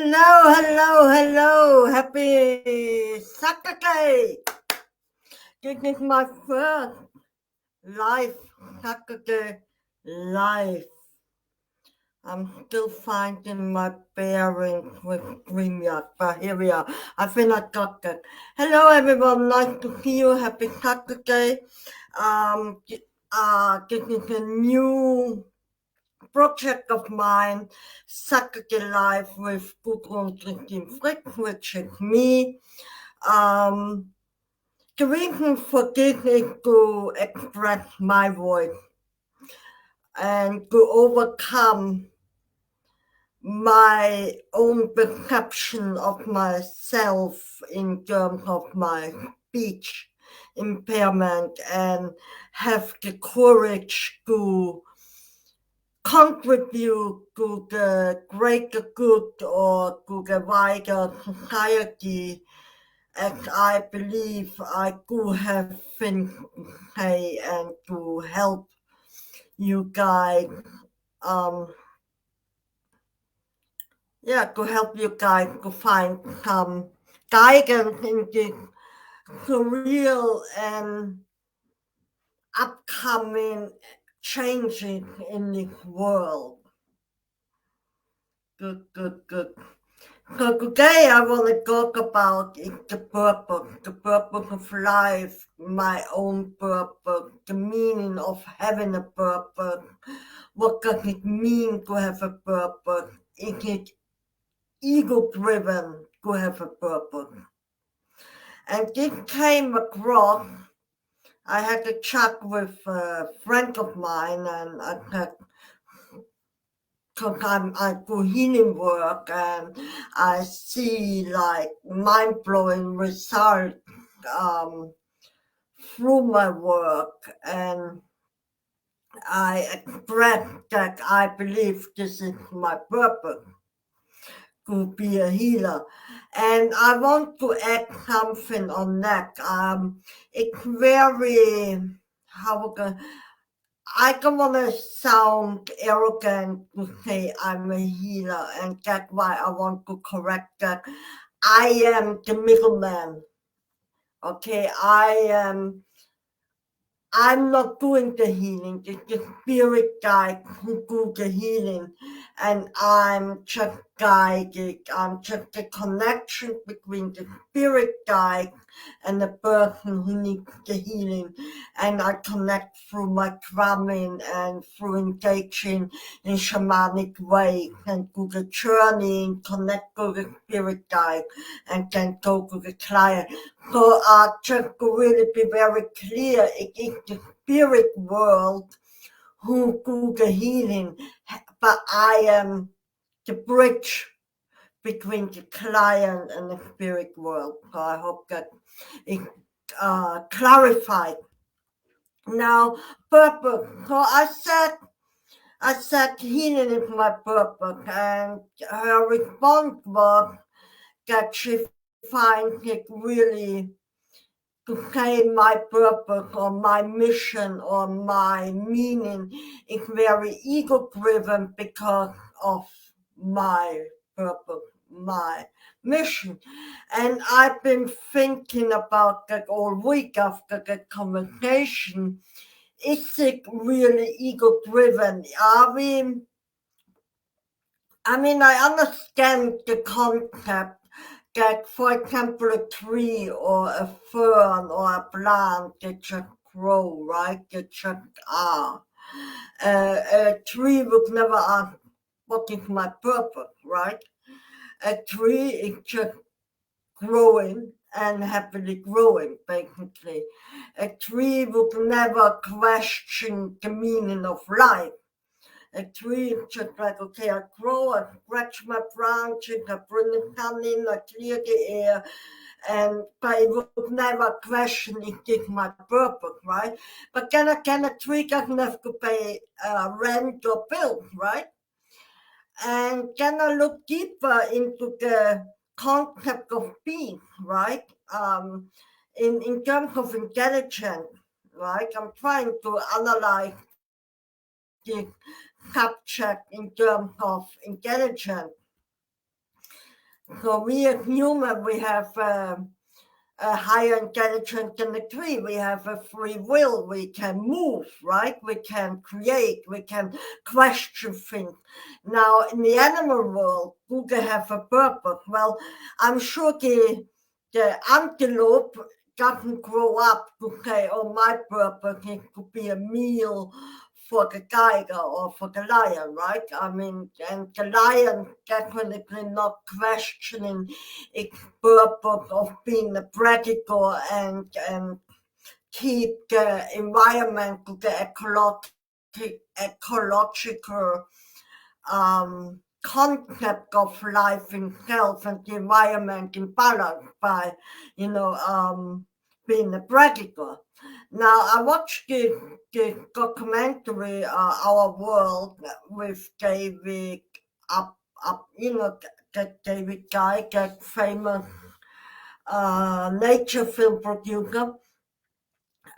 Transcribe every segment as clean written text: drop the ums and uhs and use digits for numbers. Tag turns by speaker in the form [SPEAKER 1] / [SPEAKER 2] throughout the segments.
[SPEAKER 1] Hello, hello, hello. Happy Saturday. This is my first live Saturday live. I'm still finding my bearings with StreamYard, but here we are. I think I got that. Hello, everyone. Nice to see you. Happy Saturday. This is a new project of mine, Saturday Live with Gudrun Christine Frick, which is me. The reason for this is to express my voice and to overcome my own perception of myself in terms of my speech impairment and have the courage to contribute to the greater good or to the wider society, as I believe I do have things to say and to help you guys. To help you guys to find some guidance in this surreal and upcoming changes in this world. Good. So today I want to talk about the purpose of life, my own purpose, the meaning of having a purpose. What does it mean to have a purpose? Is it ego-driven to have a purpose? And this came across, I had a chat with a friend of mine, and I said, sometimes I do healing work and I see like mind-blowing results through my work, and I express that I believe this is my purpose, to be a healer. And I want to add something on that. It's very, I don't want to sound arrogant to say I'm a healer, and that's why I want to correct that. I am the middleman. Okay, I'm not doing the healing. It's the spirit guide who do the healing, and I'm just guided. I'm just the connection between the spirit guide and the person who needs the healing, and I connect through my drumming and through engaging in shamanic way, and do the journey and connect to the spirit guide, and then go to the client. So just to really be very clear, it is the spirit world who do the healing, but I am the bridge between the client and the spirit world. So I hope that it clarified. Now, purpose. So I said healing is my purpose, and her response was that she finds it really to say my purpose or my mission or my meaning is very ego-driven because of my purpose, my mission. And I've been thinking about that all week after that conversation. Is it really ego-driven? I understand the concept that, for example, a tree or a fern or a plant, they just grow, right? They just are. A tree would never ask, what is my purpose, right? A tree is just growing and happily growing, basically. A tree would never question the meaning of life. A tree is just like, okay, I grow, I scratch my branches, I bring the sun in, I clear the air, but it would never question is this my purpose, right? But then again, a tree doesn't have to pay rent or bills, right? And then I look deeper into the concept of being, right? In terms of intelligence, right? I'm trying to analyze the subject in terms of intelligence. So we as human, we have a higher intelligence than the tree. We have a free will. We can move, right? We can create. We can question things. Now, in the animal world, do they have a purpose? Well, I'm sure the antelope doesn't grow up to say, oh, my purpose is to be a meal for the tiger or for the lion, right? I mean, and the lion definitely not questioning its purpose of being a predator and keep the environmental, the ecological concept of life itself and the environment in balance by, being a predator. Now, I watched the documentary, Our World, with David that David Guy, that famous nature film producer,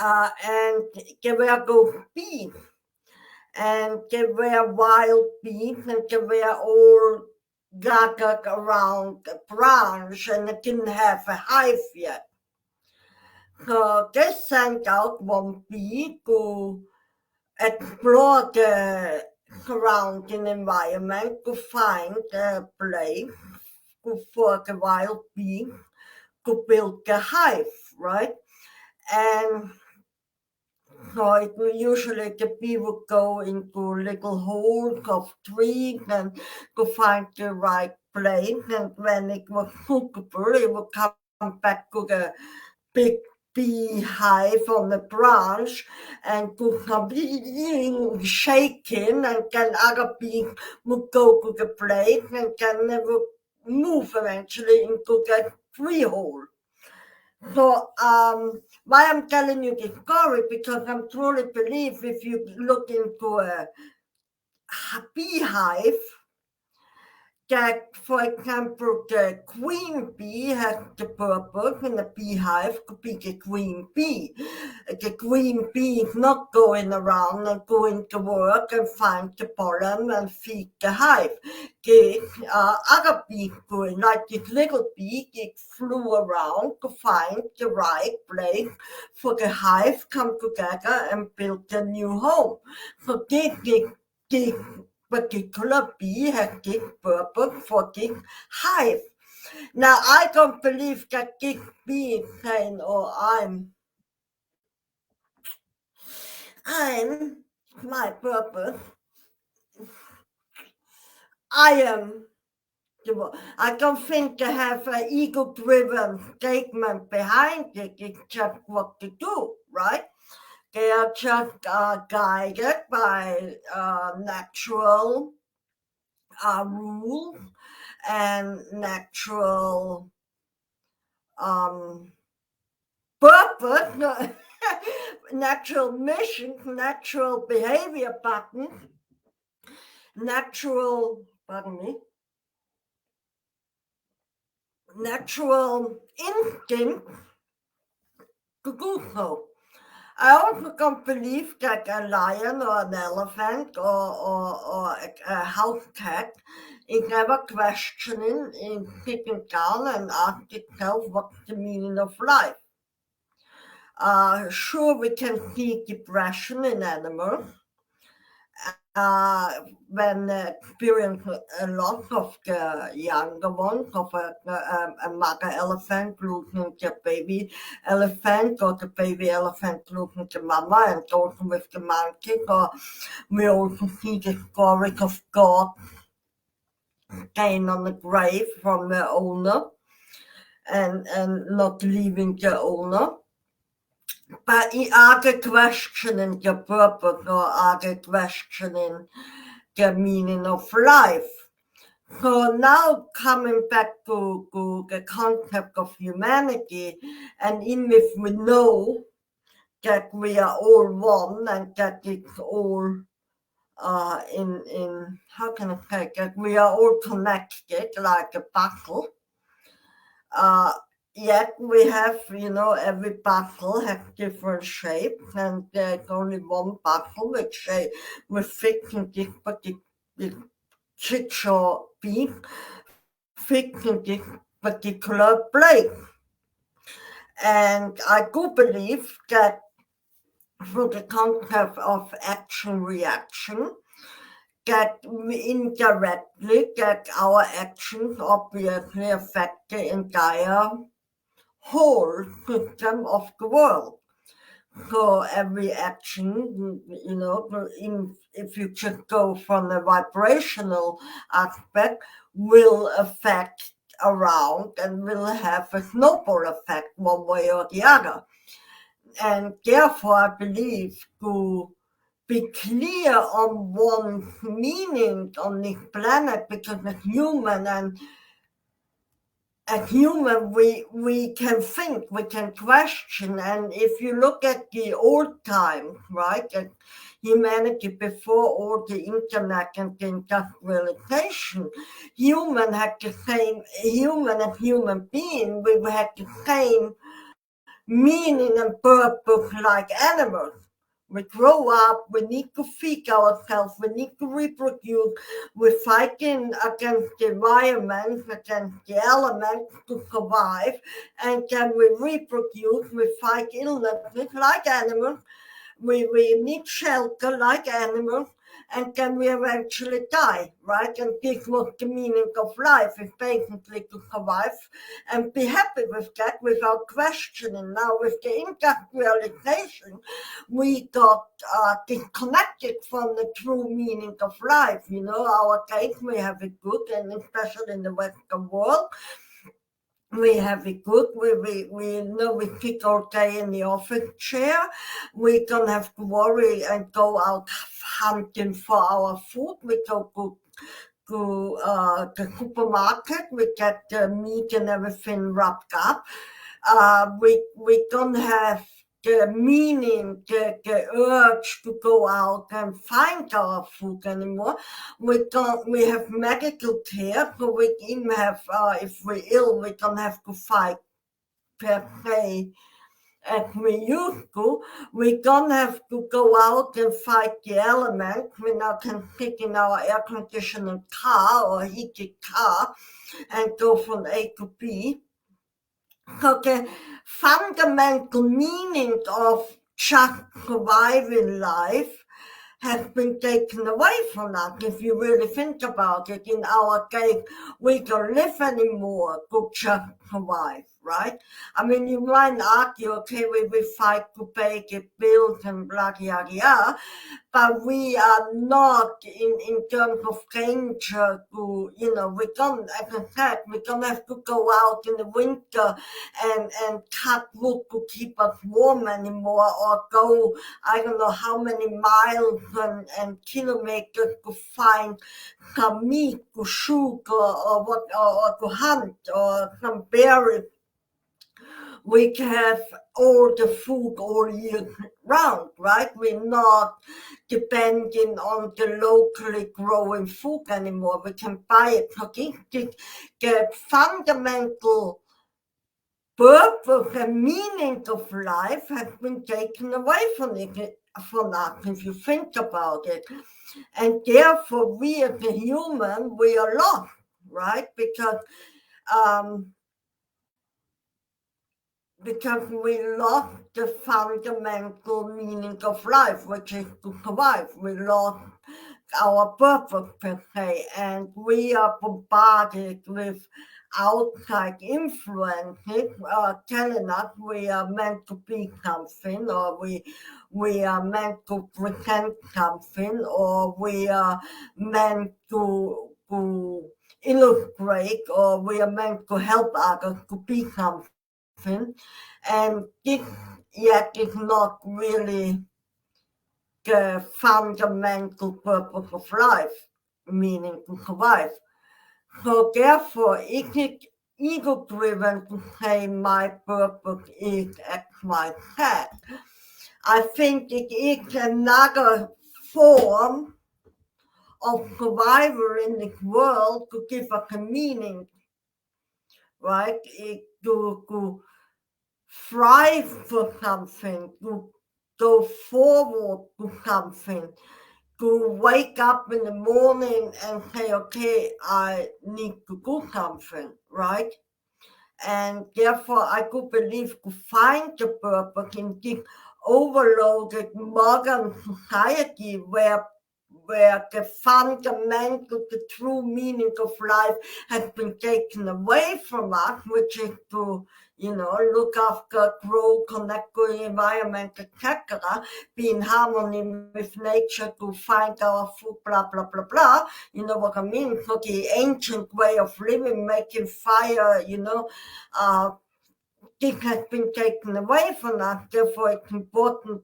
[SPEAKER 1] and they were those bees, and they were wild bees, and they were all gathered around a branch, and they didn't have a hive yet. So they sent out one bee to explore the surrounding environment to find a place for the wild bee to build the hive, right? And so usually the bee would go into little holes of trees and to find the right place, and when it was suitable, it would come back to the big beehive on the branch and do some shaking, and then other bees would go to the place, and then they would move eventually into the tree hole. So why I'm telling you this story, because I truly believe if you look into a beehive, that, for example, the queen bee has the purpose in the beehive to be the queen bee. The queen bee is not going around and going to work and find the pollen and feed the hive. The other bees doing, like this little bee, it flew around to find the right place for the hive come together and build a new home. So this particular bee has this purpose for this hive. Now, I don't believe that this bee is saying, oh, I'm my purpose. I am. I don't think they have an ego-driven statement behind it. It's just what to do, right? They are just guided by natural rules and natural purpose, natural mission, natural behavior patterns, natural instinct to do so. I also don't believe that a lion or an elephant or a house cat is never questioning, in sitting down and ask itself what's the meaning of life. Sure, we can see depression in animals when experience a lot of the younger ones of a mother elephant losing the baby elephant, or the baby elephant losing the mama, and also with the monkeys. Or we also see the stories of God staying on the grave from the owner and not leaving the owner. But are they questioning the purpose, or are they questioning the meaning of life? So now coming back to the concept of humanity, and even if we know that we are all one and that it's all in how can I say that we are all connected like a puzzle. Yet we have, every puzzle has different shapes, and there's only one puzzle with fixing this particular jigsaw piece fit in this particular place. And I do believe that through the concept of action reaction, that we indirectly that our actions obviously affect the entire whole system of the world. So every action, if you just go from the vibrational aspect, will affect around and will have a snowball effect one way or the other. And therefore, I believe to be clear on one's meaning on this planet, because as human, we can think, we can question. And if you look at the old times, right, at humanity before all the internet and the industrialization, human as human being, we had the same meaning and purpose like animals. We grow up, we need to feed ourselves, we need to reproduce, we're fighting against the environment, against the elements to survive, and then we reproduce, we fight illnesses like animals, we need shelter like animals, and then we eventually die, right? And this was the meaning of life, is basically to survive and be happy with that without questioning. Now, with the industrialization, we got disconnected from the true meaning of life. Our days, we have it good, and especially in the Western world, we have it good. We know we sit all day in the office chair. We don't have to worry and go out hunting for our food. We go to the supermarket. We get the meat and everything wrapped up. We don't have the meaning, the urge to go out and find our food anymore. We have medical care, so we even have, if we're ill, we don't have to fight per se as we used to. We don't have to go out and fight the elements. We now can sit in our air conditioned car or heated car and go from A to B. So the fundamental meaning of just surviving life has been taken away from us. If you really think about it, in our case, we don't live anymore to just survive, right? I mean, you might argue, okay, we fight to pay the bills and blah, blah, blah, but we are not in terms of danger to, we don't, as I said, we don't have to go out in the winter and cut wood to keep us warm anymore, or go, I don't know how many miles and kilometers to find some meat to shoot or to hunt or some berries. We have all the food all year round, right? We're not depending on the locally growing food anymore. We can buy it. So the fundamental purpose and meaning of life has been taken away from us, if you think about it. And therefore, we as a human, we are lost, right? Because we lost the fundamental meaning of life, which is to survive. We lost our purpose, per se, and we are bombarded with outside influences telling us we are meant to be something, or we are meant to present something, or we are meant to illustrate, or we are meant to help others to be something. And this yet is not really the fundamental purpose of life, meaning to survive. So therefore, is it ego-driven to say my purpose is X, Y, Z? I think it is another form of survival in this world to give us a meaning, right? To strive for something, to go forward to something, to wake up in the morning and say, okay, I need to do something, right? And therefore, I could believe to find the purpose in this overloaded modern society where the fundamental, the true meaning of life has been taken away from us, which is to, look after, grow, connect with the environment, etc., be in harmony with nature to find our food, blah, blah, blah, blah. You know what I mean? So the ancient way of living, making fire, this has been taken away from us. Therefore, it's important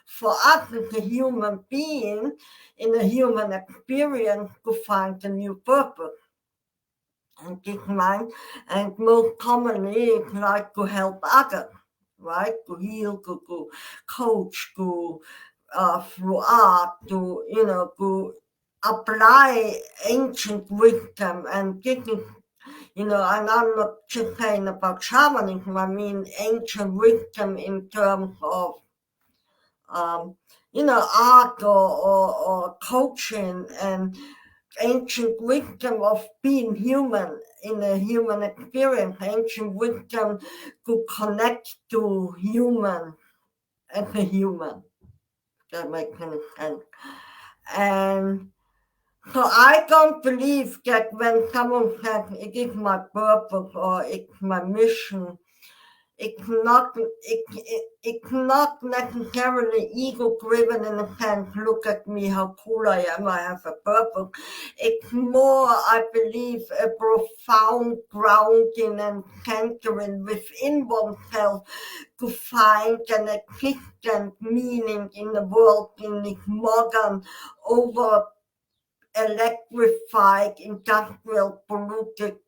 [SPEAKER 1] for us as a human being, in a human experience, to find a new purpose. And this mind, and most commonly, it's like to help others, right? To heal, to coach, to through art, to apply ancient wisdom. And this is, and I'm not just saying about shamanism, I mean ancient wisdom in terms of, art or coaching, and ancient wisdom of being human in a human experience, ancient wisdom to connect to human as a human. That makes any sense. And so I don't believe that when someone says it is my purpose or it's my mission, it's not necessarily ego-driven in a sense, look at me, how cool I am, I have a purpose. It's more, I believe, a profound grounding and centering within oneself to find an existent meaning in the world, in this modern, over-electrified, industrial, polluted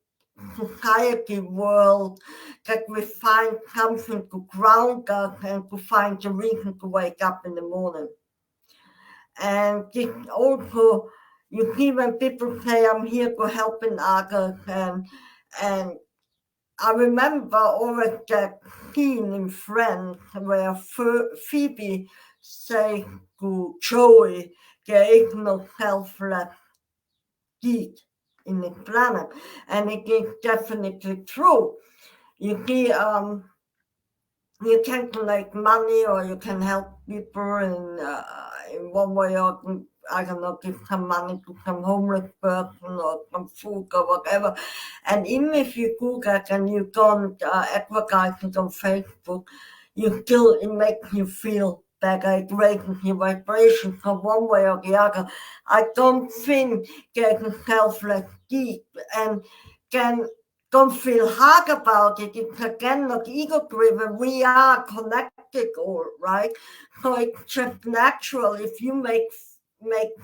[SPEAKER 1] society world, that we find something to ground us and to find a reason to wake up in the morning. And this also, you see, when people say, I'm here to help in others, and I remember always that scene in Friends where Phoebe says to Joey, there is no selfless deed in the planet, and it is definitely true. You see, you can collect money, or you can help people in one way, or I don't know, give some money to some homeless person or some food or whatever. And even if you do that and you don't advertise it on Facebook, it makes you feel better, it raises your vibration. So one way or the other, I don't think there's a selfless deed, and don't feel hard about it. It's again not ego-driven. We are connected all, right? So it's just natural. If you make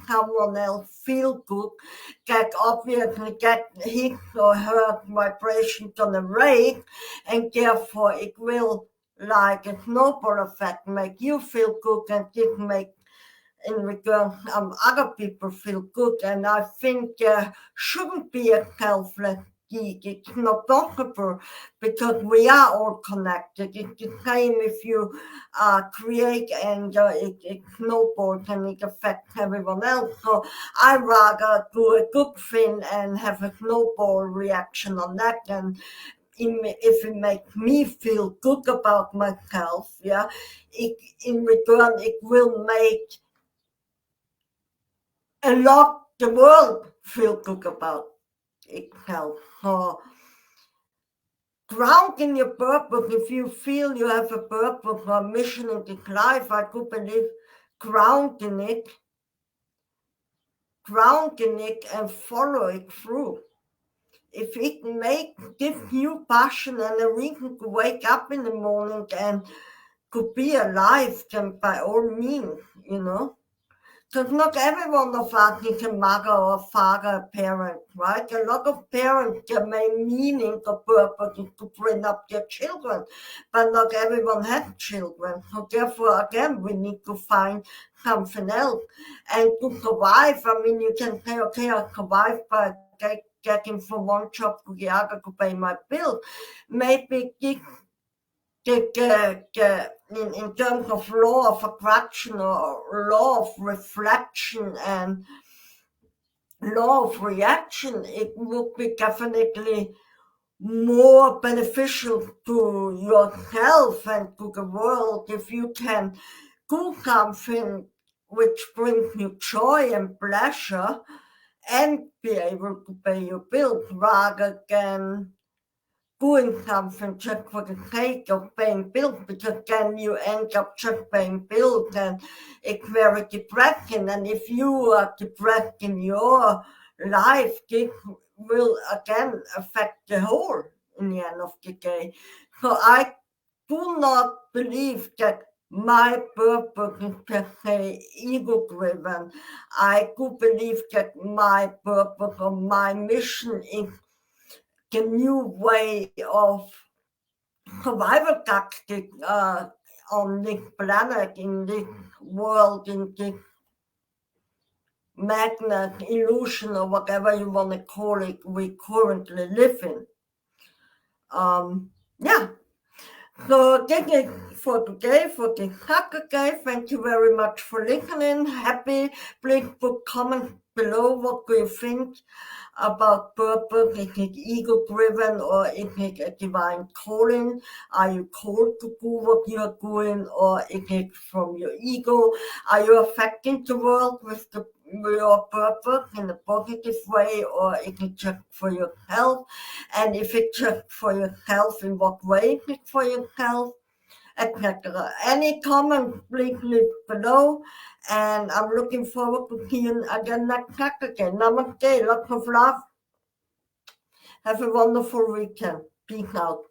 [SPEAKER 1] someone else feel good, that obviously get his or her vibration gonna raise, and therefore it will, like a snowball effect, make you feel good, and this make in return other people feel good. And I think there shouldn't be a selfless deed. It's not possible, because we are all connected. It's the same if you create anger, it snowballs and it affects everyone else. So I rather do a good thing and have a snowball reaction on that, and if it makes me feel good about myself, in return it will make a lot the world feel good about itself. So ground in your purpose. If you feel you have a purpose or a mission in this life, I could believe ground in it and follow it through. If it gives you passion and a reason to wake up in the morning and to be alive, then by all means, Because not every one of us is a mother or a father, a parent, right? A lot of parents, their main meaning or purpose is to bring up their children, but not everyone has children. So therefore, again, we need to find something else. And to survive, I mean, you can say, okay, I survive by getting from one job to the other to pay my bill. Maybe this in terms of law of attraction or law of reflection and law of reaction, it would be definitely more beneficial to yourself and to the world if you can do something which brings you joy and pleasure and be able to pay your bills rather than doing something just for the sake of paying bills, because then you end up just paying bills and it's very depressing. And if you are depressed in your life, this will again affect the whole in the end of the day. So I do not believe that my purpose is per se ego driven. I do believe that my purpose or my mission is the new way of survival tactic on this planet, in this world, in this magnet illusion or whatever you want to call it we currently live in. Yeah. So this is for today, for this Hacker Day. Thank you very much for listening. Happy. Please put comments below. What do you think about purpose? Is it ego driven or is it a divine calling? Are you called to do what you're doing, or is it from your ego? Are you affecting the world with your purpose in a positive way, or is it just for yourself? And if it's just for yourself, in what way is it for yourself, etc. Any comments, please leave below. And I'm looking forward to seeing you again next Saturday. Namaste, lots of love. Have a wonderful weekend. Peace out.